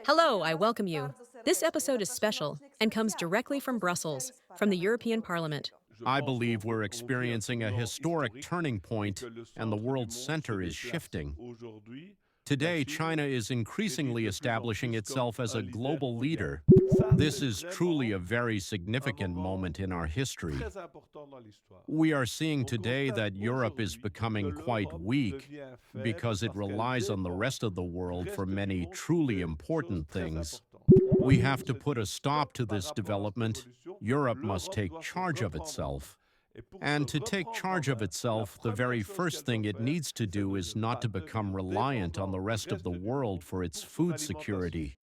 Hello, I welcome you. This episode is special and comes directly from Brussels, from the European Parliament. I believe we're experiencing a historic turning point, and the world's center is shifting. Today, China is increasingly establishing itself as a global leader. This is truly a very significant moment in our history. We are seeing today that Europe is becoming quite weak because it relies on the rest of the world for many truly important things. We have to put a stop to this development. Europe must take charge of itself. And to take charge of itself, the very first thing it needs to do is not to become reliant on the rest of the world for its food security.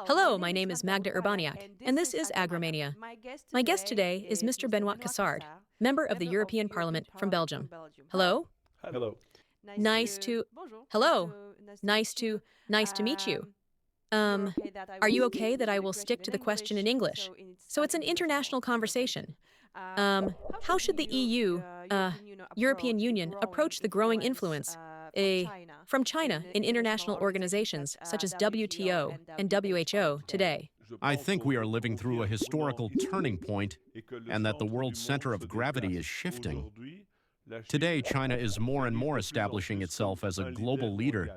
Hello, my name is Magda Urbaniak, and this is Agromania. My guest today is Mr. Benoit Cassard, member of the European Parliament from Belgium. Hello? Hello. Nice to... Hello. Nice to meet you. Are you okay that I will stick to the question in English? So it's an international conversation. How should the European Union, approach the growing influence from China in international organizations such as WTO and WHO today? I think we are living through a historical turning point and that the world's center of gravity is shifting. Today, China is more and more establishing itself as a global leader.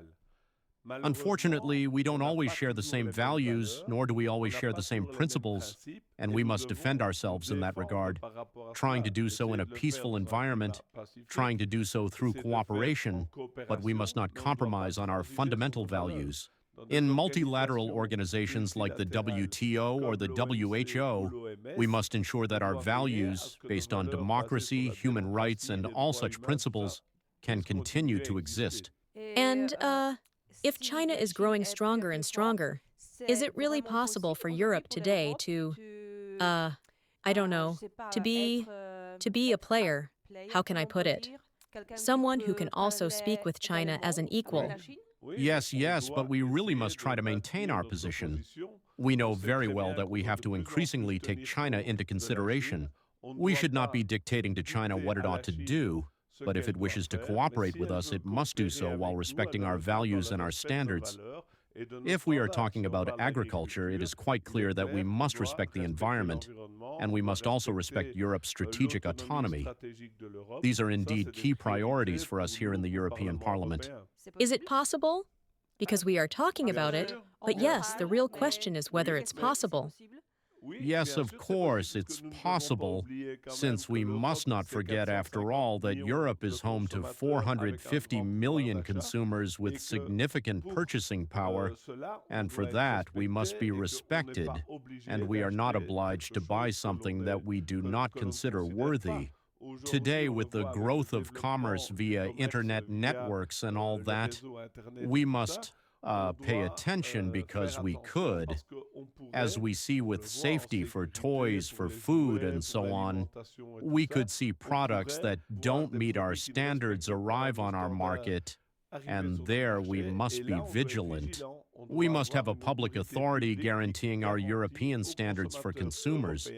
Unfortunately, we don't always share the same values, nor do we always share the same principles, and we must defend ourselves in that regard, trying to do so in a peaceful environment, trying to do so through cooperation, but we must not compromise on our fundamental values. In multilateral organizations like the WTO or the WHO, we must ensure that our values, based on democracy, human rights, and all such principles, can continue to exist. And, if China is growing stronger and stronger, is it really possible for Europe today to, I don't know, to be a player? How can I put it? Someone who can also speak with China as an equal. Yes, but we really must try to maintain our position. We know very well that we have to increasingly take China into consideration. We should not be dictating to China what it ought to do, but if it wishes to cooperate with us, it must do so while respecting our values and our standards. If we are talking about agriculture, it is quite clear that we must respect the environment, and we must also respect Europe's strategic autonomy. These are indeed key priorities for us here in the European Parliament. Is it possible? Because we are talking about it, but yes, the real question is whether it's possible. Yes, of course, it's possible, since we must not forget, after all, that Europe is home to 450 million consumers with significant purchasing power, and for that we must be respected, and we are not obliged to buy something that we do not consider worthy. Today, with the growth of commerce via internet networks and all that, we must pay attention because we could, as we see with safety for toys, for food, and so on, we could see products that don't meet our standards arrive on our market, and there we must be vigilant. We must have a public authority guaranteeing our European standards for consumers.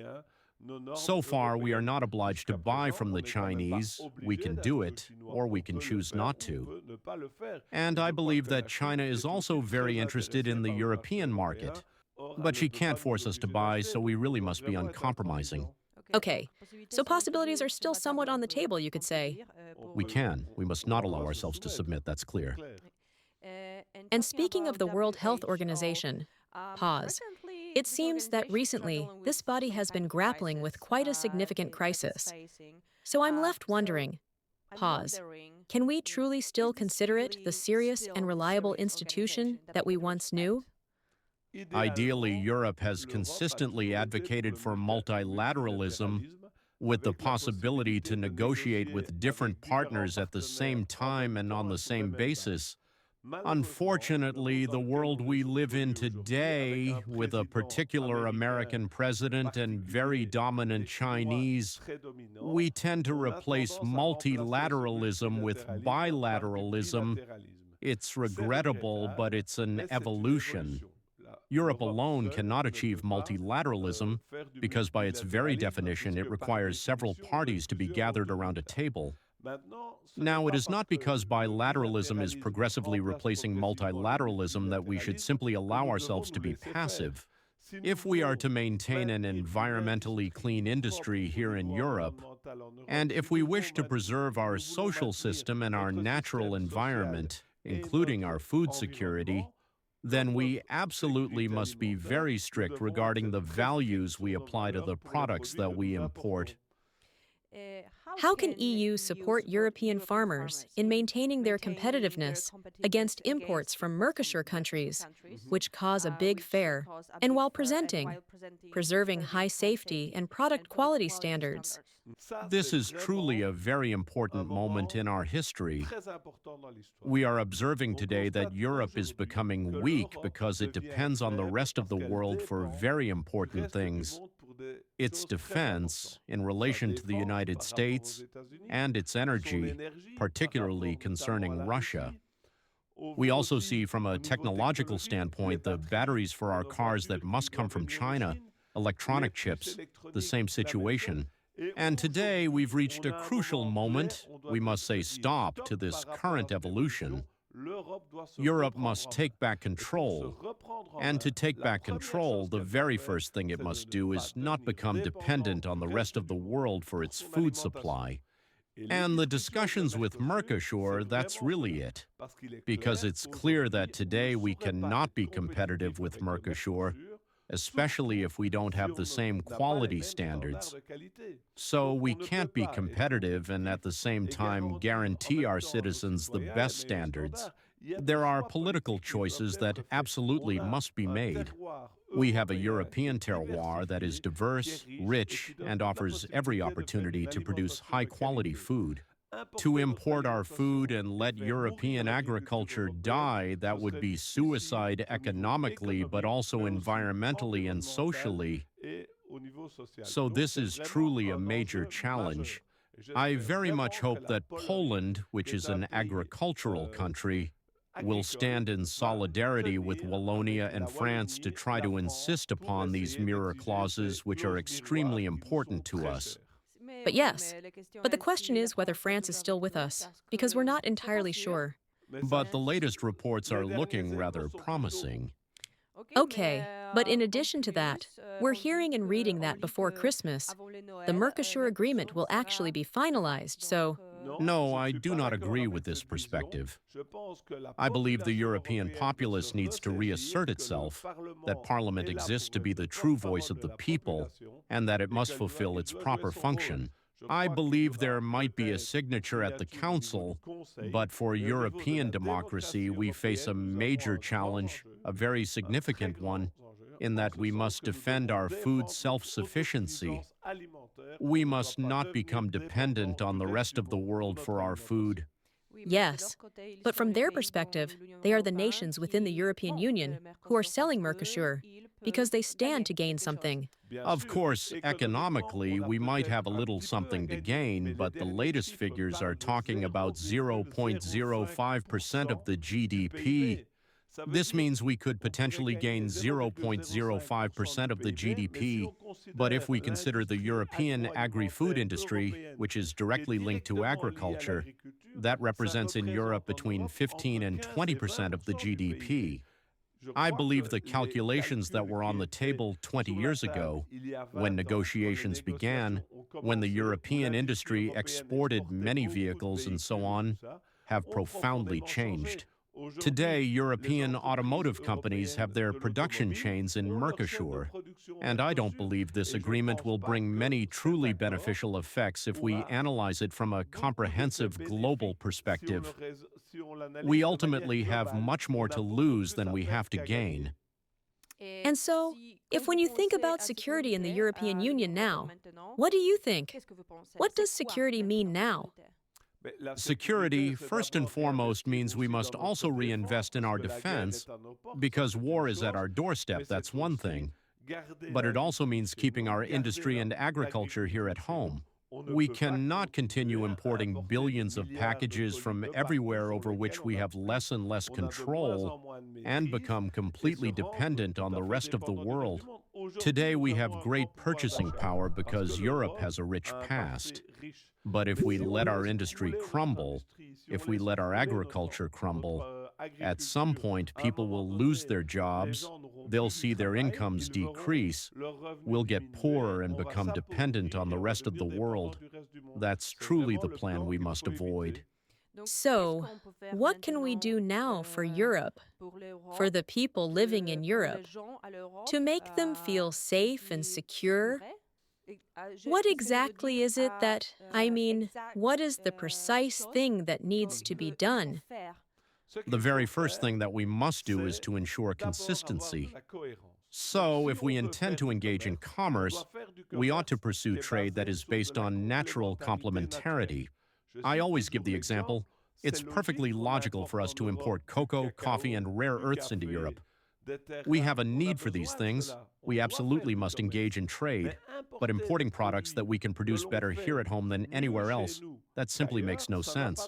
So far, we are not obliged to buy from the Chinese. We can do it, or we can choose not to. And I believe that China is also very interested in the European market. But she can't force us to buy, so we really must be uncompromising. Okay, so possibilities are still somewhat on the table, you could say. We can. We must not allow ourselves to submit, that's clear. And speaking of the World Health Organization, pause. It seems that recently, this body has been grappling with quite a significant crisis. So I'm left wondering, pause, can we truly still consider it the serious and reliable institution that we once knew? Ideally, Europe has consistently advocated for multilateralism, with the possibility to negotiate with different partners at the same time and on the same basis. Unfortunately, the world we live in today, with a particular American president and very dominant Chinese, we tend to replace multilateralism with bilateralism It's regrettable, but it's an evolution. Europe alone cannot achieve multilateralism because, by its very definition, it requires several parties to be gathered around a table. Now, it is not because bilateralism is progressively replacing multilateralism that we should simply allow ourselves to be passive. If we are to maintain an environmentally clean industry here in Europe, and if we wish to preserve our social system and our natural environment, including our food security, then we absolutely must be very strict regarding the values we apply to the products that we import. How can EU support European farmers in maintaining their competitiveness against imports from Mercosur countries, which cause a big fare, and while preserving high safety and product quality standards? This is truly a very important moment in our history. We are observing today that Europe is becoming weak because it depends on the rest of the world for very important things. Its defense in relation to the United States and its energy, particularly concerning Russia. We also see from a technological standpoint the batteries for our cars that must come from China, electronic chips, the same situation. And today we've reached a crucial moment. We must say stop to this current evolution. Europe must take back control. And to take back control, the very first thing it must do is not become dependent on the rest of the world for its food supply. And the discussions with Mercosur, that's really it. Because it's clear that today we cannot be competitive with Mercosur, especially if we don't have the same quality standards. So we can't be competitive and at the same time guarantee our citizens the best standards. There are political choices that absolutely must be made. We have a European terroir that is diverse, rich, and offers every opportunity to produce high-quality food. To import our food and let European agriculture die, that would be suicide economically, but also environmentally and socially. So this is truly a major challenge. I very much hope that Poland, which is an agricultural country, will stand in solidarity with Wallonia and France to try to insist upon these mirror clauses, which are extremely important to us. But the question is whether France is still with us, because we're not entirely sure. But the latest reports are looking rather promising. Okay, but in addition to that, we're hearing and reading that before Christmas, the Mercosur agreement will actually be finalized, so... No, I do not agree with this perspective. I believe the European populace needs to reassert itself, that Parliament exists to be the true voice of the people, and that it must fulfill its proper function. I believe there might be a signature at the Council, but for European democracy, we face a major challenge, a very significant one, in that we must defend our food self-sufficiency. We must not become dependent on the rest of the world for our food. Yes, but from their perspective, they are the nations within the European Union who are selling Mercosur, because they stand to gain something. Of course, economically, we might have a little something to gain, but the latest figures are talking about 0.05% of the GDP. This means we could potentially gain 0.05% of the GDP, but if we consider the European agri-food industry, which is directly linked to agriculture, that represents in Europe between 15 and 20% of the GDP. I believe the calculations that were on the table 20 years ago, when negotiations began, when the European industry exported many vehicles and so on, have profoundly changed. Today, European automotive companies have their production chains in Mercosur, and I don't believe this agreement will bring many truly beneficial effects if we analyze it from a comprehensive global perspective. We ultimately have much more to lose than we have to gain. And so, if when you think about security in the European Union now, what do you think? What does security mean now? Security, first and foremost, means we must also reinvest in our defense, because war is at our doorstep, that's one thing. But it also means keeping our industry and agriculture here at home. We cannot continue importing billions of packages from everywhere over which we have less and less control and become completely dependent on the rest of the world. Today we have great purchasing power because Europe has a rich past. But if we let our industry crumble, if we let our agriculture crumble, at some point people will lose their jobs, they'll see their incomes decrease, we'll get poorer and become dependent on the rest of the world. That's truly the plan we must avoid. So, what can we do now for Europe, for the people living in Europe, to make them feel safe and secure? What exactly is it what is the precise thing that needs to be done? The very first thing that we must do is to ensure consistency. So, if we intend to engage in commerce, we ought to pursue trade that is based on natural complementarity. I always give the example, it's perfectly logical for us to import cocoa, coffee, and rare earths into Europe. We have a need for these things. We absolutely must engage in trade. But importing products that we can produce better here at home than anywhere else, that simply makes no sense.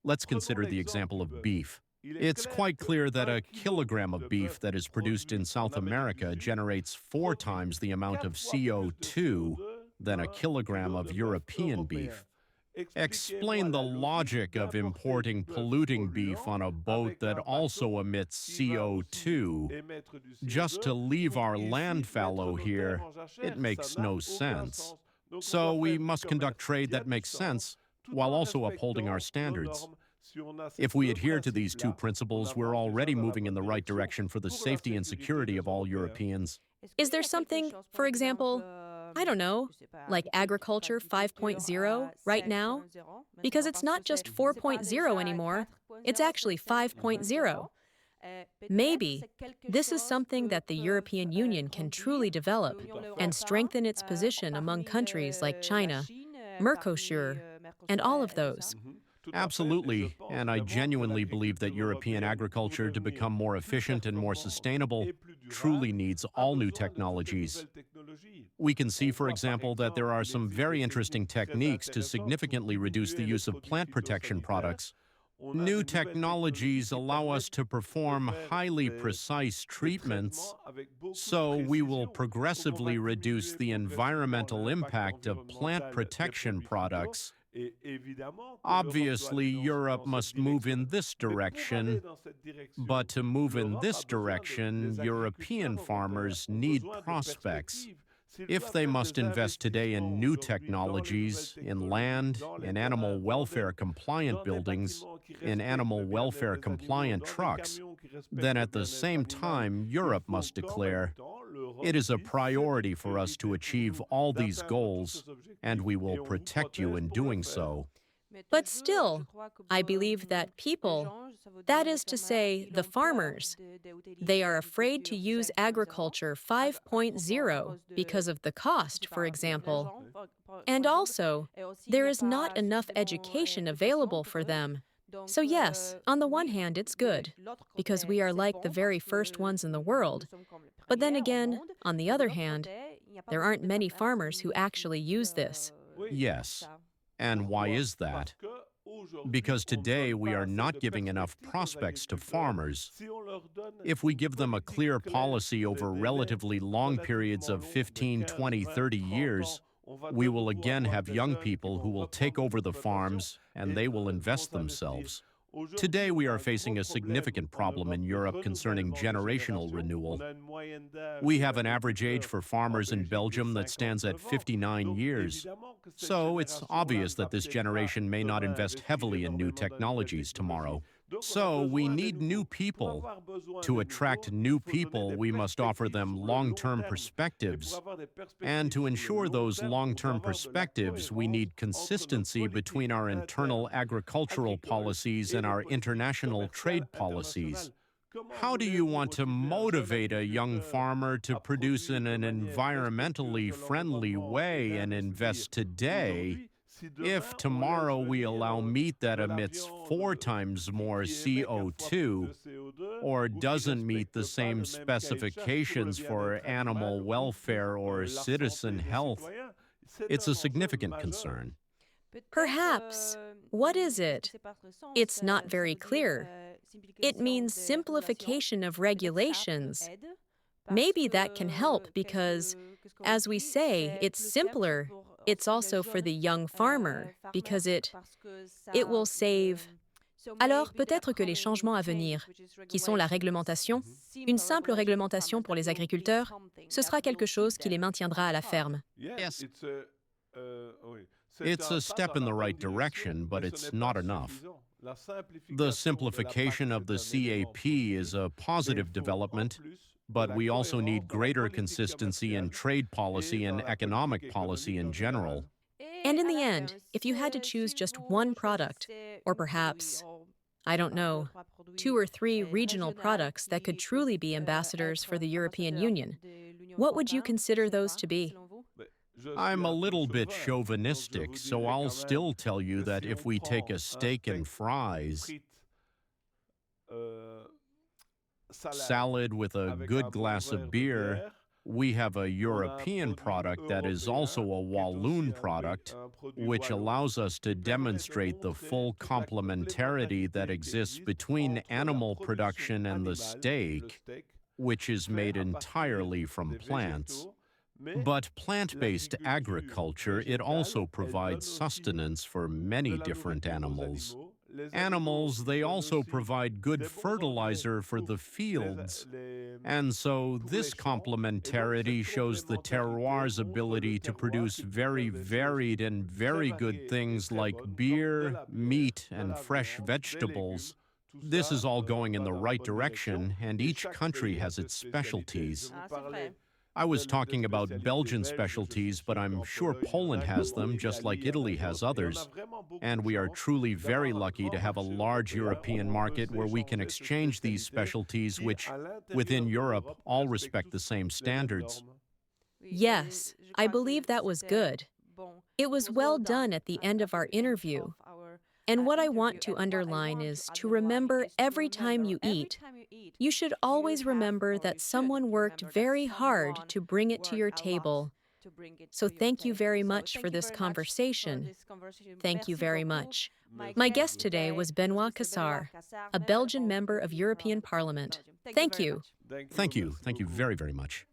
Let's consider the example of beef. It's quite clear that a kilogram of beef that is produced in South America generates 4 times the amount of CO2 than a kilogram of European beef. Explain the logic of importing polluting beef on a boat that also emits CO2 just to leave our land fallow here. It makes no sense. So we must conduct trade that makes sense while also upholding our standards. If we adhere to these 2 principles, we're already moving in the right direction for the safety and security of all Europeans. Is there something, for example, I don't know, like agriculture 5.0 right now? Because it's not just 4.0 anymore, it's actually 5.0. Maybe this is something that the European Union can truly develop and strengthen its position among countries like China, Mercosur, and all of those. Absolutely, and I genuinely believe that European agriculture, to become more efficient and more sustainable, truly needs all new technologies. We can see, for example, that there are some very interesting techniques to significantly reduce the use of plant protection products. New technologies allow us to perform highly precise treatments, so we will progressively reduce the environmental impact of plant protection products. Obviously, Europe must move in this direction, but to move in this direction, European farmers need prospects. If they must invest today in new technologies, in land, in animal welfare compliant buildings, in animal welfare compliant trucks, then at the same time, Europe must declare, it is a priority for us to achieve all these goals, and we will protect you in doing so. But still, I believe that people, that is to say, the farmers, they are afraid to use agriculture 5.0 because of the cost, for example. And also, there is not enough education available for them. So yes, on the one hand, it's good, because we are like the very first ones in the world. But then again, on the other hand, there aren't many farmers who actually use this. Yes. And why is that? Because today we are not giving enough prospects to farmers. If we give them a clear policy over relatively long periods of 15, 20, 30 years, we will again have young people who will take over the farms and they will invest themselves. Today we are facing a significant problem in Europe concerning generational renewal. We have an average age for farmers in Belgium that stands at 59 years. So it's obvious that this generation may not invest heavily in new technologies tomorrow. So we need new people. To attract new people, we must offer them long-term perspectives. And to ensure those long-term perspectives, we need consistency between our internal agricultural policies and our international trade policies. How do you want to motivate a young farmer to produce in an environmentally friendly way and invest today if tomorrow we allow meat that emits 4 times more CO2 or doesn't meet the same specifications for animal welfare or citizen health? It's a significant concern. Perhaps. What is it? It's not very clear. It means simplification of regulations. Maybe that can help because, as we say, it's simpler. It's also for the young farmer because it will save. Alors, peut-être que les changements à venir, qui sont la réglementation, une simple réglementation pour les agriculteurs, ce sera quelque chose qui les maintiendra à la ferme. Yes. It's a step in the right direction, but it's not enough. The simplification of the CAP is a positive development, but we also need greater consistency in trade policy and economic policy in general. And in the end, if you had to choose just one product, or perhaps, I don't know, 2 or 3 regional products that could truly be ambassadors for the European Union, what would you consider those to be? I'm a little bit chauvinistic, so I'll still tell you that if we take a steak and fries, salad with a good glass of beer, we have a European product that is also a Walloon product, which allows us to demonstrate the full complementarity that exists between animal production and the steak, which is made entirely from plants. But plant-based agriculture, it also provides sustenance for many different animals. Animals, they also provide good fertilizer for the fields. And so this complementarity shows the terroir's ability to produce very varied and very good things like beer, meat, and fresh vegetables. This is all going in the right direction, and each country has its specialties. I was talking about Belgian specialties, but I'm sure Poland has them, just like Italy has others. And we are truly very lucky to have a large European market where we can exchange these specialties, which, within Europe, all respect the same standards. Yes, I believe that was good. It was well done at the end of our interview. And what I want to underline is to remember every time you eat, you should always remember that someone worked very hard to bring it to your table. So thank you very much for this conversation. Thank you very much. My guest today was Benoit Cassar, a Belgian member of European Parliament. Thank you. Thank you. Thank you very, very much.